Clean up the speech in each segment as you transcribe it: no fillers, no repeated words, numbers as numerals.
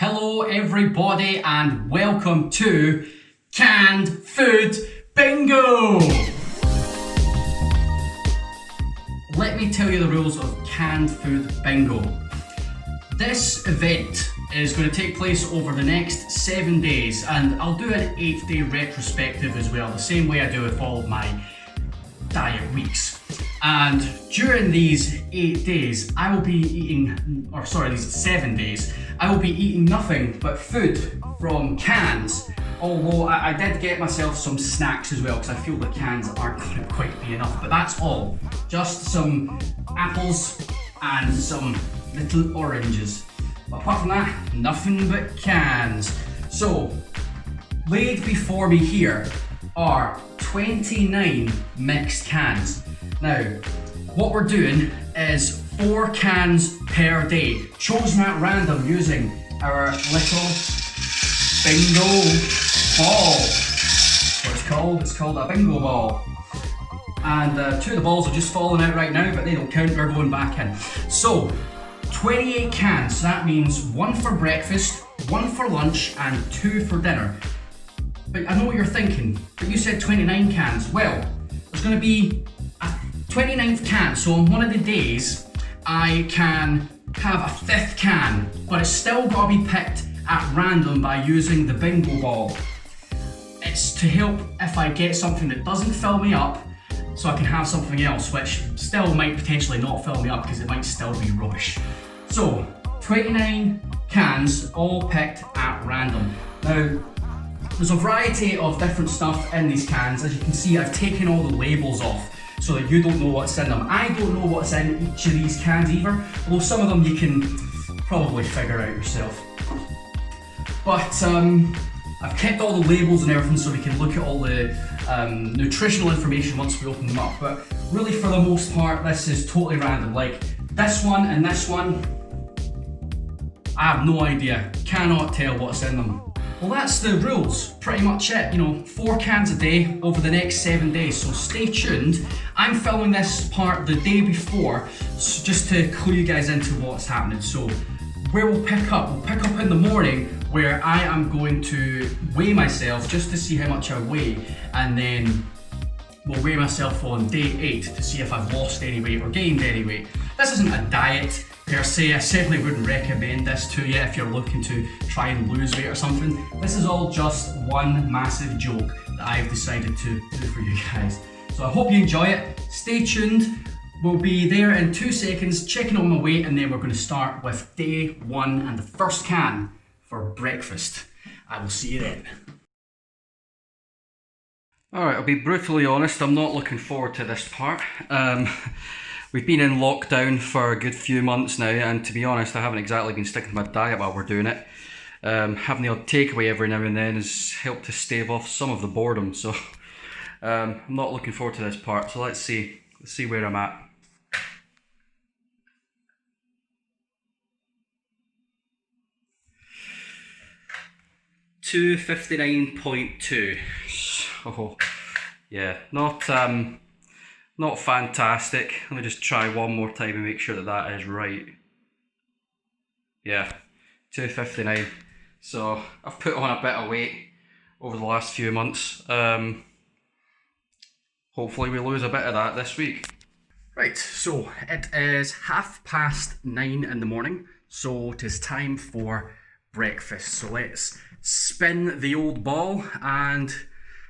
Hello everybody and welcome to Canned Food Bingo! Let me tell you the rules of Canned Food Bingo. This event is going to take place over the next 7 days, and I'll do an 8-day retrospective as well, the same way I do with all of my diet weeks. And during these 8 days, I will be eating, these 7 days, I will be eating nothing but food from cans. Although I did get myself some snacks as well, because I feel the cans aren't going to quite be enough. But that's all. Just some apples and some little oranges. But apart from that, nothing but cans. So, laid before me here are 29 mixed cans. Now, what we're doing is 4 cans per day, chosen at random using our little bingo ball. That's what it's called. It's called a bingo ball. And 2 of the balls are just falling out right now, but they don't count, they're going back in. So, 28 cans, so that means 1 for breakfast, 1 for lunch, and 2 for dinner. But I know what you're thinking, but you said 29 cans. Well, there's going to be a 29th can, so on one of the days, I can have a 5th can, but it's still got to be picked at random by using the bingo ball. It's to help if I get something that doesn't fill me up, so I can have something else, which still might potentially not fill me up because it might still be rubbish. So, 29 cans, all picked at random. Now, there's a variety of different stuff in these cans. As you can see, I've taken all the labels off so that you don't know what's in them. I don't know what's in each of these cans either, although some of them you can probably figure out yourself. But I've kept all the labels and everything so we can look at all the nutritional information once we open them up. But really, for the most part, this is totally random. Like this one and this one, I have no idea. Cannot tell what's in them. Well, that's the rules, pretty much it. 4 cans a day over the next 7 days, so stay tuned. I'm filming this part the day before, so just to clue you guys into what's happening. So where we'll pick up in the morning, where I am going to weigh myself just to see how much I weigh, and then we'll weigh myself on day 8 to see if I've lost any weight or gained any weight. This isn't a diet per se. I certainly wouldn't recommend this to you if you're looking to try and lose weight or something. This is all just one massive joke that I've decided to do for you guys. So I hope you enjoy it. Stay tuned. We'll be there in 2 seconds, checking on my weight, and then we're going to start with day 1 and the first can for breakfast. I will see you then. Alright, I'll be brutally honest, I'm not looking forward to this part. We've been in lockdown for a good few months now, and to be honest, I haven't exactly been sticking to my diet while we're doing it. Having the odd takeaway every now and then has helped to stave off some of the boredom, so I'm not looking forward to this part. So let's see where I'm at. $259.2. Oh, yeah, not fantastic. Let me just try one more time and make sure that that is right. Yeah, 259. So I've put on a bit of weight over the last few months. Hopefully we lose a bit of that this week. Right, so it is 9:30 in the morning, so it is time for breakfast. So let's spin the old ball and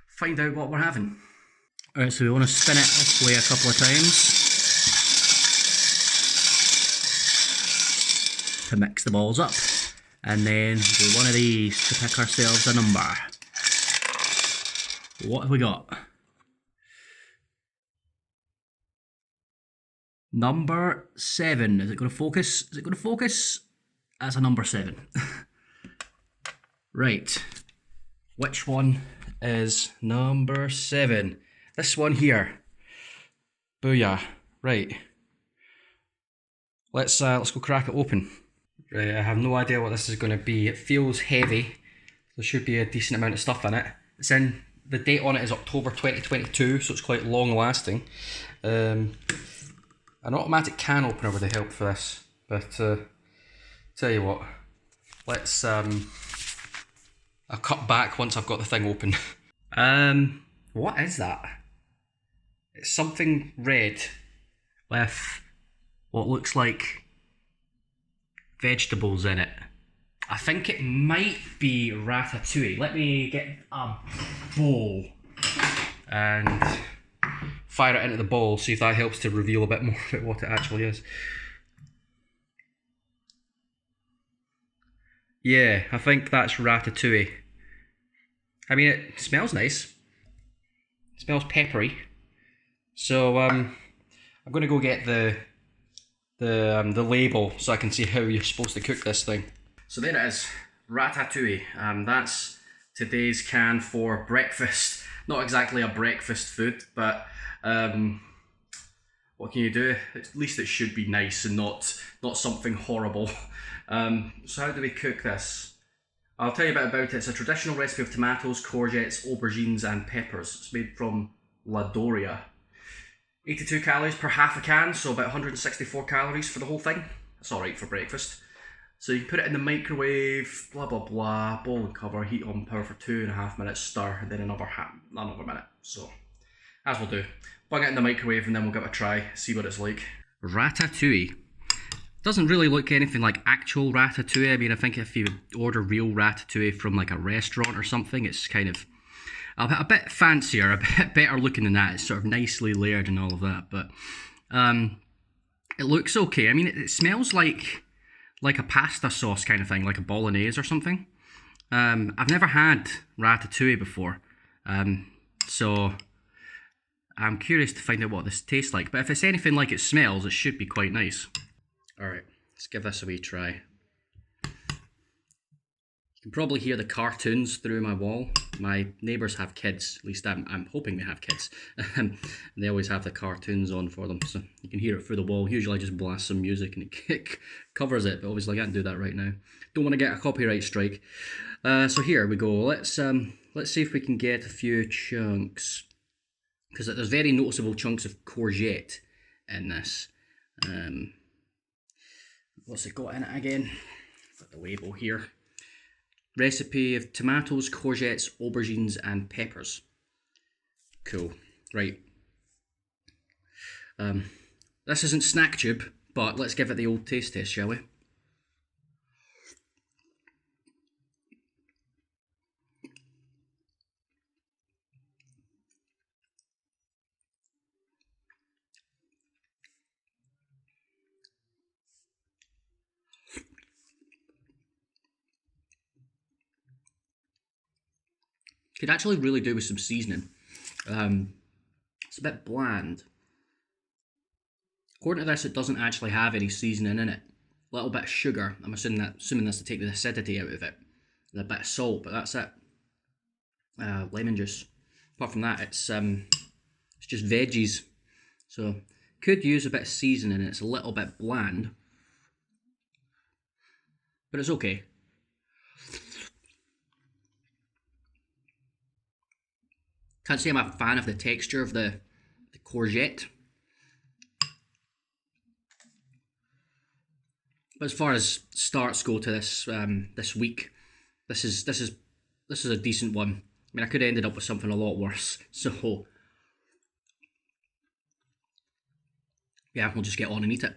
find out what we're having. Alright, so we want to spin it this way a couple of times to mix the balls up, and then do one of these to pick ourselves a number. What have we got? Number 7. Is it going to focus? Is it going to focus? That's a number 7. Right. Which one is number 7? This one here. Booyah. Right. Let's go crack it open. Right, I have no idea what this is going to be. It feels heavy. There should be a decent amount of stuff in it. The date on it is October 2022, so it's quite long lasting. An automatic can opener would have helped for this, but tell you what, let's I'll cut back once I've got the thing open. What is that? It's something red with what looks like vegetables in it. I think it might be ratatouille. Let me get a bowl and fire it into the bowl, see if that helps to reveal a bit more about what it actually is. Yeah, I think that's ratatouille. I mean, it smells nice. It smells peppery. So I'm going to go get the label so I can see how you're supposed to cook this thing. So there it is, ratatouille. That's today's can for breakfast. Not exactly a breakfast food, but what can you do? At least it should be nice and not something horrible. So how do we cook this? I'll tell you a bit about it. It's a traditional recipe of tomatoes, courgettes, aubergines and peppers. It's made from La Doria. 82 calories per half a can, so about 164 calories for the whole thing. That's alright for breakfast. So you can put it in the microwave, blah blah blah, bowl and cover, heat on power for 2.5 minutes, stir, and then another minute. So, as we'll do. Bung it in the microwave and then we'll give it a try, see what it's like. Ratatouille. Doesn't really look anything like actual ratatouille. I mean, I think if you order real ratatouille from like a restaurant or something, it's kind of a bit fancier, a bit better looking than that. It's sort of nicely layered and all of that, but it looks okay. I mean, it smells like a pasta sauce kind of thing, like a bolognese or something. I've never had ratatouille before, so I'm curious to find out what this tastes like. But if it's anything like it smells, it should be quite nice. Alright, let's give this a wee try. You can probably hear the cartoons through my wall. My neighbours have kids, at least I'm hoping they have kids. They always have the cartoons on for them, so you can hear it through the wall. Usually I just blast some music and it covers it, but obviously I can't do that right now. Don't want to get a copyright strike. So here we go. Let's see if we can get a few chunks, because there's very noticeable chunks of courgette in this. What's it got in it again? Got the label here. Recipe of tomatoes, courgettes, aubergines and peppers. Cool. Right. This isn't snack tube, but let's give it the old taste test, shall we? Could actually really do with some seasoning. It's a bit bland. According to this, it doesn't actually have any seasoning in it. A little bit of sugar. I'm assuming that's to take the acidity out of it. And a bit of salt, but that's it. Lemon juice. Apart from that, it's just veggies. So could use a bit of seasoning. It's a little bit bland, but it's okay. Can't say I'm a fan of the texture of the courgette. But as far as starts go to this this week, this is a decent one. I mean, I could have ended up with something a lot worse. So yeah, we'll just get on and eat it.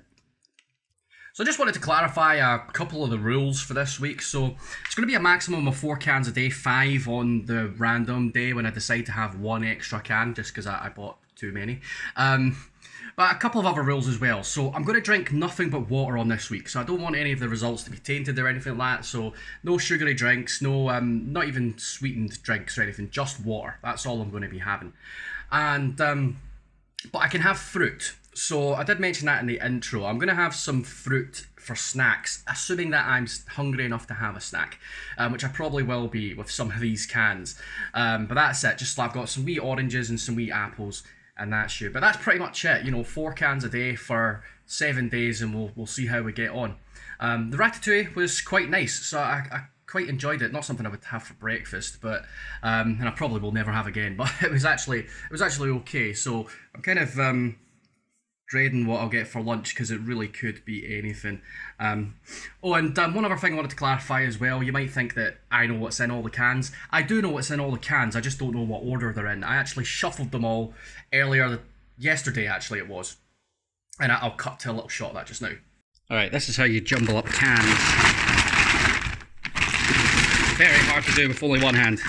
So I just wanted to clarify a couple of the rules for this week. So it's going to be a maximum of 4 cans a day, 5 on the random day when I decide to have 1 extra can, just because I bought too many. But a couple of other rules as well. So I'm going to drink nothing but water on this week. So I don't want any of the results to be tainted or anything like that. So no sugary drinks, no, not even sweetened drinks or anything, just water. That's all I'm going to be having. And but I can have fruit. So I did mention that in the intro. I'm going to have some fruit for snacks, assuming that I'm hungry enough to have a snack, which I probably will be with some of these cans. But that's it. Just I've got some wee oranges and some wee apples, and that's you. But that's pretty much it. You know, 4 cans a day for 7 days, and we'll see how we get on. The ratatouille was quite nice, so I quite enjoyed it. Not something I would have for breakfast, but and I probably will never have again. But it was actually okay. So I'm kind of dreading what I'll get for lunch because it really could be anything. One other thing I wanted to clarify as well. You might think that I know what's in all the cans. I do know what's in all the cans, I just don't know what order they're in. I actually shuffled them all yesterday actually it was. And I'll cut to a little shot of that just now. Alright, this is how you jumble up cans. Very hard to do with only one hand.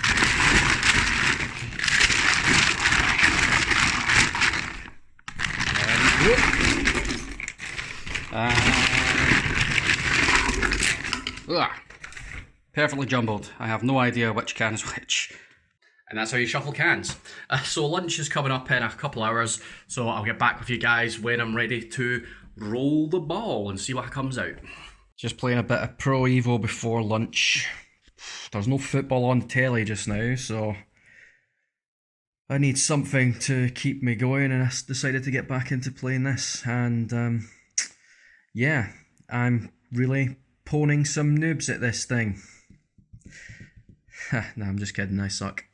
Perfectly jumbled. I have no idea which can is which. And that's how you shuffle cans. So lunch is coming up in a couple hours, so I'll get back with you guys when I'm ready to roll the ball and see what comes out. Just playing a bit of Pro Evo before lunch. There's no football on the telly just now, so I need something to keep me going, and I decided to get back into playing this. And yeah, I'm really poning some noobs at this thing. Nah, I'm just kidding, I suck.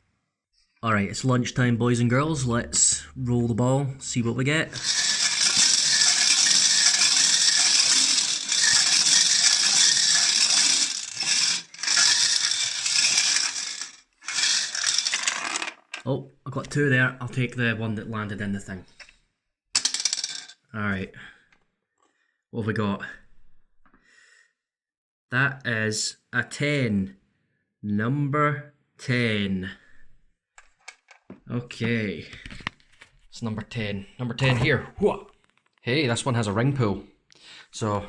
Alright, it's lunchtime, boys and girls. Let's roll the ball, see what we get. Oh, I got two there. I'll take the one that landed in the thing. Alright. What have we got? That is a 10. Number 10. Okay. It's number 10. Number 10 here. Whoa. Hey, this one has a ring pull. So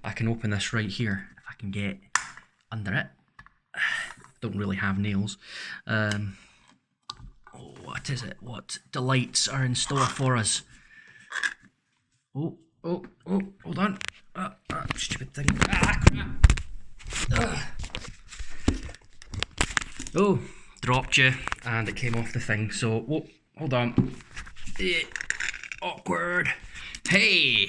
I can open this right here if I can get under it. Don't really have nails. What is it? What delights are in store for us? Oh, hold on. Stupid thing. Crap. Oh, dropped you, and it came off the thing, so, whoa, hold on. Awkward. Hey!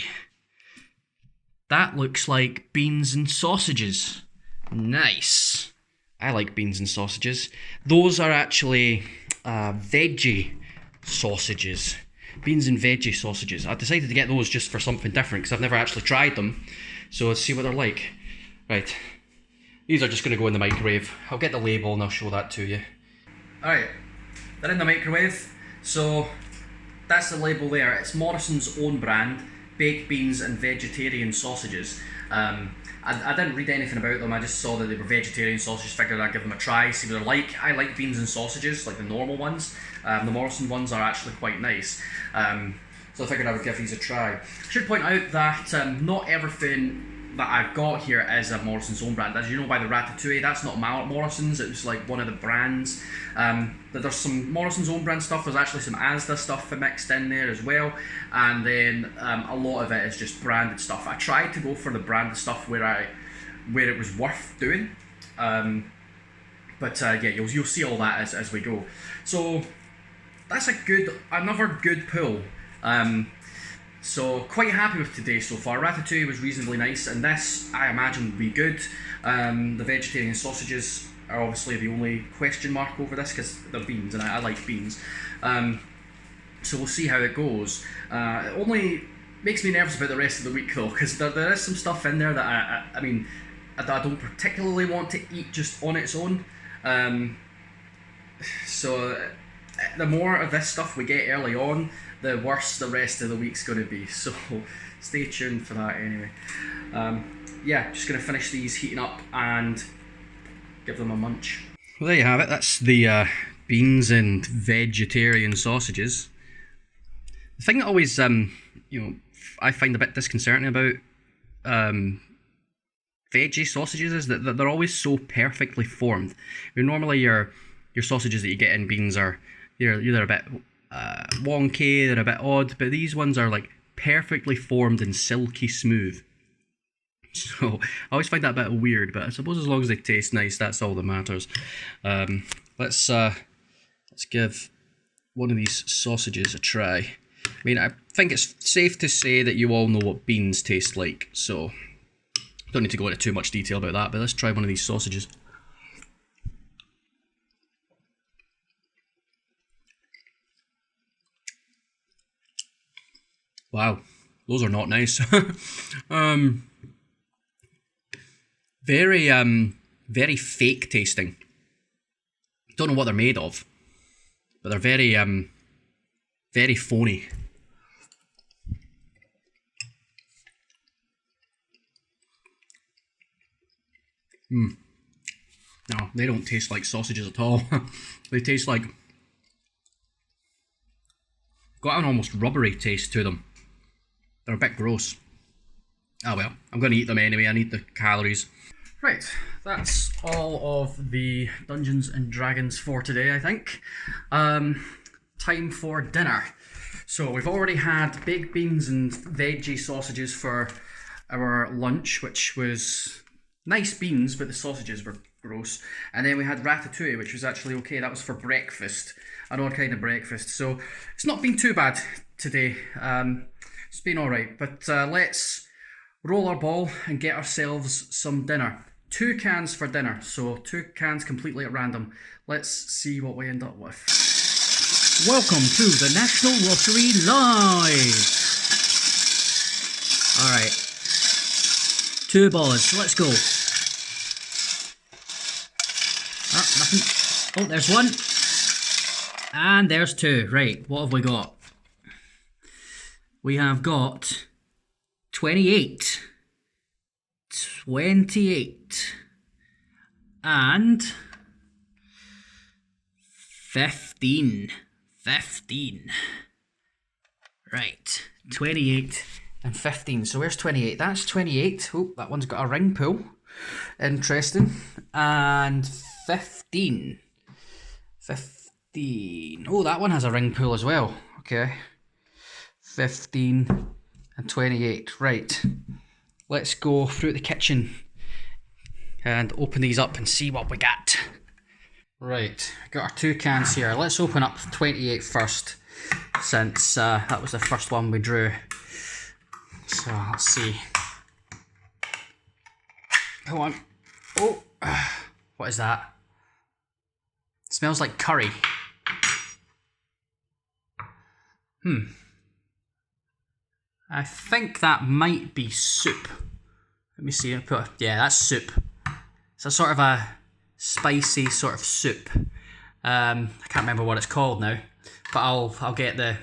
That looks like beans and sausages. Nice. I like beans and sausages. Those are actually veggie sausages. Beans and veggie sausages. I decided to get those just for something different because I've never actually tried them. So let's see what they're like. Right. These are just going to go in the microwave. I'll get the label and I'll show that to you. Alright. They're in the microwave. So that's the label there. It's Morrison's own brand. Baked beans and vegetarian sausages. I didn't read anything about them, I just saw that they were vegetarian sausages, figured I'd give them a try, see what they're like. I like beans and sausages, like the normal ones. The Morrison ones are actually quite nice. So I figured I would give these a try. I should point out that not everything that I've got here is a Morrison's own brand. As you know by the ratatouille, that's not Morrison's, it was like one of the brands. There's some Morrison's own brand stuff, there's actually some Asda stuff mixed in there as well, and then a lot of it is just branded stuff. I tried to go for the branded stuff where it was worth doing, but yeah, you'll see all that as we go. So that's another good pull. So quite happy with today so far. Ratatouille was reasonably nice, and this I imagine will be good. The vegetarian sausages are obviously the only question mark over this because they're beans, and I like beans. So we'll see how it goes. It only makes me nervous about the rest of the week though, because there is some stuff in there that I mean I don't particularly want to eat just on its own. So the more of this stuff we get early on, the worse the rest of the week's going to be, so stay tuned for that anyway. Yeah, just going to finish these heating up and give them a munch. Well, there you have it. That's the beans and vegetarian sausages. The thing that always, I find a bit disconcerting about veggie sausages is that they're always so perfectly formed. Normally your sausages that you get in beans are either a bit wonky, they're a bit odd, but these ones are like perfectly formed and silky smooth. So I always find that a bit weird, but I suppose as long as they taste nice, that's all that matters. Let's give one of these sausages a try. I mean, I think it's safe to say that you all know what beans taste like, so don't need to go into too much detail about that, but let's try one of these sausages. Wow, Those are not nice. Very very fake tasting. Don't know what they're made of, but they're very very phony. No, they don't taste like sausages at all. They taste like, got an almost rubbery taste to them. They're a bit gross. Oh well, I'm going to eat them anyway, I need the calories. Right, that's all of the Dungeons and Dragons for today, I think. Time for dinner. So we've already had baked beans and veggie sausages for our lunch, which was nice beans, but the sausages were gross. And then we had ratatouille, which was actually okay. That was for breakfast, an odd kind of breakfast. So it's not been too bad today. It's been all right. But let's roll our ball and get ourselves some dinner. 2 cans for dinner, so 2 cans completely at random. Let's see what we end up with. Welcome to the National Lottery Live! Alright. 2 balls, let's go. Ah, nothing. Oh, there's 1. And there's 2. Right, what have we got? We have got 28. 28 and 15. Right, 28 and 15. So where's 28? That's 28. Oh, that one's got a ring pull. Interesting. And 15. 15. Oh, that one has a ring pull as well. Okay. 15 and 28. Right. Let's go through the kitchen and open these up and see what we got. Right, got our 2 cans here. Let's open up 28 first, since that was the first one we drew. So let's see. Come on. Oh, what is that? It smells like curry. I think that might be soup. Let me see. Yeah, that's soup. It's a sort of a spicy sort of soup. I can't remember what it's called now, but I'll get the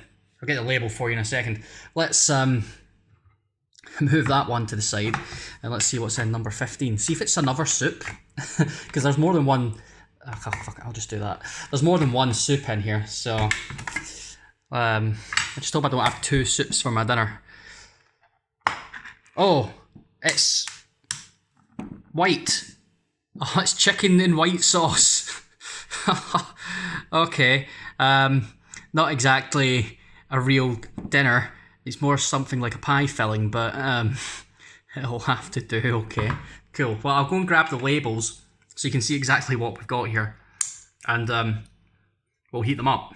label for you in a second. Let's move that one to the side and let's see what's in number 15. See if it's another soup, because there's more than one. Oh, fuck it, I'll just do that. There's more than one soup in here, so I just hope I don't have 2 soups for my dinner. Oh, it's white. Oh, it's chicken in white sauce. Okay, not exactly a real dinner. It's more something like a pie filling, but it'll have to do. Okay, cool. Well, I'll go and grab the labels so you can see exactly what we've got here, and we'll heat them up.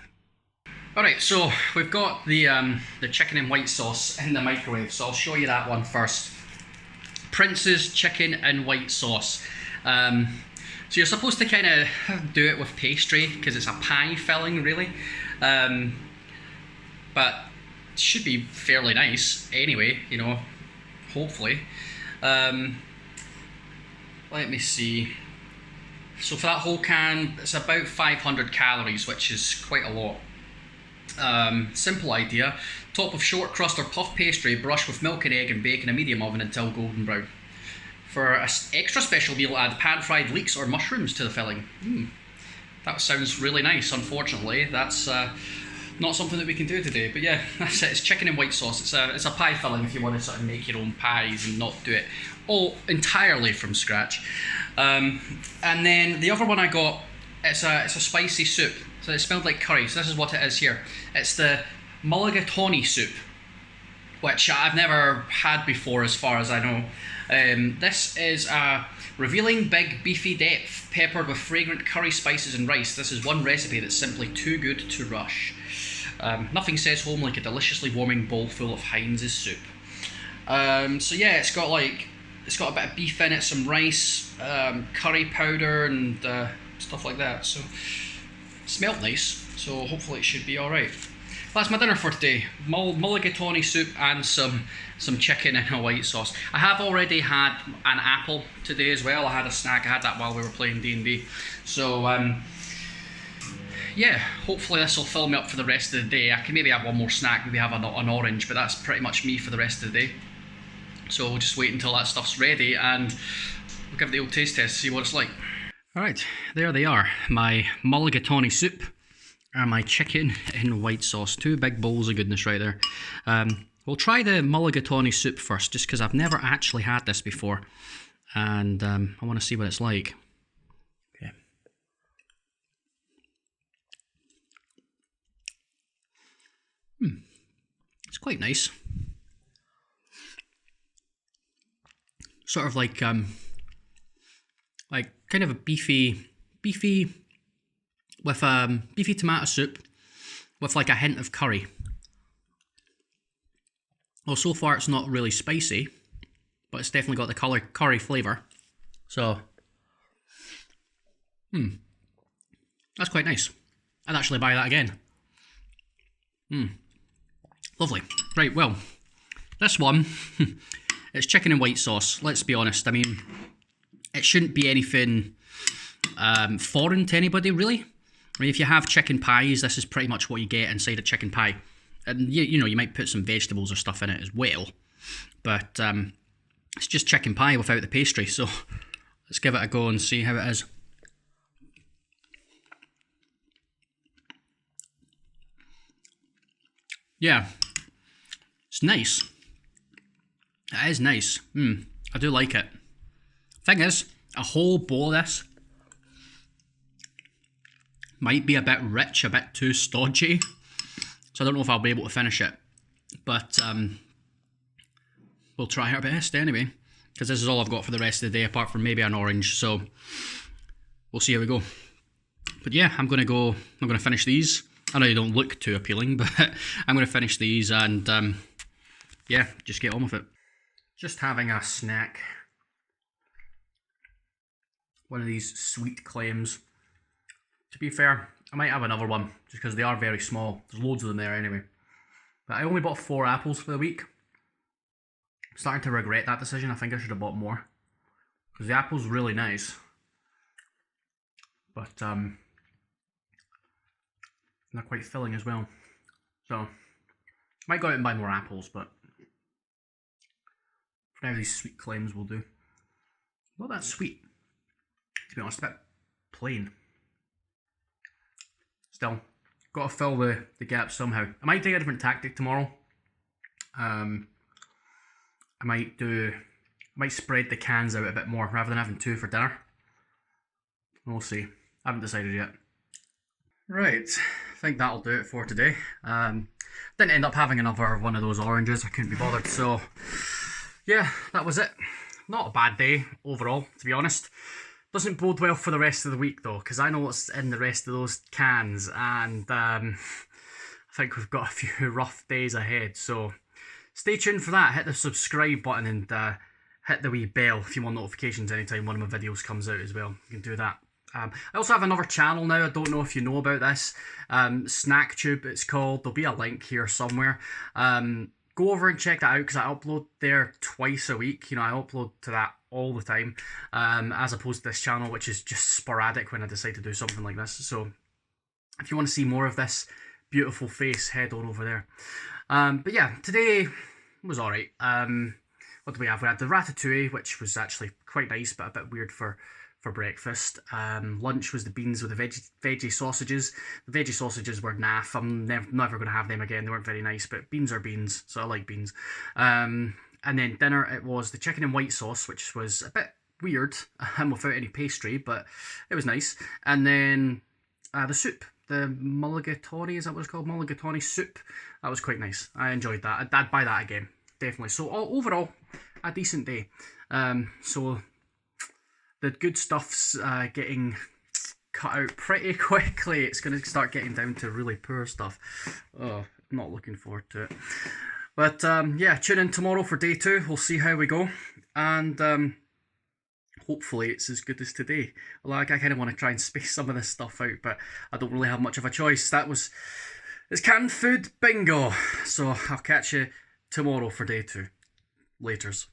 Alright, so we've got the chicken in white sauce in the microwave, so I'll show you that one first. Prince's chicken in white sauce. So you're supposed to kind of do it with pastry, because it's a pie filling, really. But it should be fairly nice anyway, you know, hopefully. Let me see. So for that whole can, it's about 500 calories, which is quite a lot. Simple idea. Top of short crust or puff pastry, brush with milk and egg and bake in a medium oven until golden brown. For an extra special meal, add pan-fried leeks or mushrooms to the filling. That sounds really nice. Unfortunately, that's not something that we can do today. But yeah, that's it. It's chicken in white sauce. It's a pie filling if you want to sort of make your own pies and not do it all entirely from scratch. And then the other one I got, it's a spicy soup. So it smelled like curry, so this is what it is here. It's the mulligatawny soup, which I've never had before as far as I know. This is a revealing big beefy depth, peppered with fragrant curry spices and rice. This is one recipe that's simply too good to rush. Nothing says home like a deliciously warming bowl full of Heinz's soup. So yeah, it's got a bit of beef in it, some rice, curry powder and stuff like that. So smelled nice, so hopefully it should be alright. that's my dinner for today. Mulligatawny soup and some chicken in a white sauce. I have already had an apple today as well. I had a snack. I had that while we were playing D&D. So yeah, hopefully this will fill me up for the rest of the day. I can maybe have one more snack, maybe have an orange, but that's pretty much me for the rest of the day. So we'll just wait until that stuff's ready and we'll give it the old taste test, see what it's like. Alright, there they are. My mulligatawny soup and my chicken in white sauce. 2 big bowls of goodness right there. We'll try the mulligatawny soup first, just because I've never actually had this before. And I want to see what it's like. Okay. It's quite nice. Sort of like kind of a beefy with beefy tomato soup with like a hint of curry. Well, so far it's not really spicy, but it's definitely got the curry flavour. So, that's quite nice. I'd actually buy that again. Lovely. Right, well, this one, it's chicken and white sauce. Let's be honest. I mean, it shouldn't be anything foreign to anybody, really. I mean, if you have chicken pies, this is pretty much what you get inside a chicken pie. And, you know, you might put some vegetables or stuff in it as well. But it's just chicken pie without the pastry. So let's give it a go and see how it is. Yeah, it's nice. It is nice. I do like it. Thing is, a whole bowl of this might be a bit rich, a bit too stodgy. So I don't know if I'll be able to finish it. But we'll try our best anyway. Because this is all I've got for the rest of the day, apart from maybe an orange. So we'll see how we go. But yeah, I'm going to finish these. I know they don't look too appealing, but I'm going to finish these and yeah, just get on with it. Just having a snack. One of these sweet clams. To be fair, I might have another one, just because they are very small. There's loads of them there anyway. But I only bought 4 apples for the week. I'm starting to regret that decision. I think I should have bought more. Because the apple's really nice. But they're quite filling as well. So, I might go out and buy more apples, but for now these sweet clams will do. Not that sweet, to be honest, a bit plain. Still, got to fill the gap somehow. I might take a different tactic tomorrow. I might spread the cans out a bit more rather than having 2 for dinner. We'll see. I haven't decided yet. Right, I think that'll do it for today. Didn't end up having another one of those oranges. I couldn't be bothered. So, yeah, that was it. Not a bad day overall, to be honest. Doesn't bode well for the rest of the week though, because I know what's in the rest of those cans, and I think we've got a few rough days ahead. So stay tuned for that. Hit the subscribe button and hit the wee bell if you want notifications anytime one of my videos comes out as well. You can do that. I also have another channel now. I don't know if you know about this. SnackTube it's called. There'll be a link here somewhere. Go over and check that out, because I upload there twice a week. You know, I upload to that all the time, as opposed to this channel, which is just sporadic when I decide to do something like this. So if you want to see more of this beautiful face, head on over there. But yeah, today was alright. What do we have? We had the ratatouille, which was actually quite nice, but a bit weird for breakfast. Lunch was the beans with the veggie sausages. The veggie sausages were naff. I'm never going to have them again. They weren't very nice, but beans are beans, so I like beans. And then dinner, it was the chicken and white sauce, which was a bit weird without any pastry, but it was nice. And then the soup, the mulligatawny, is that what it's called? Mulligatawny soup. That was quite nice. I enjoyed that. I'd buy that again, definitely. So overall, a decent day. So the good stuff's getting cut out pretty quickly. It's going to start getting down to really poor stuff. Oh, not looking forward to it. But yeah, tune in tomorrow for day 2. We'll see how we go. And hopefully it's as good as today. Like, I kind of want to try and space some of this stuff out, but I don't really have much of a choice. That was It's canned food bingo. So I'll catch you tomorrow for day 2. Laters.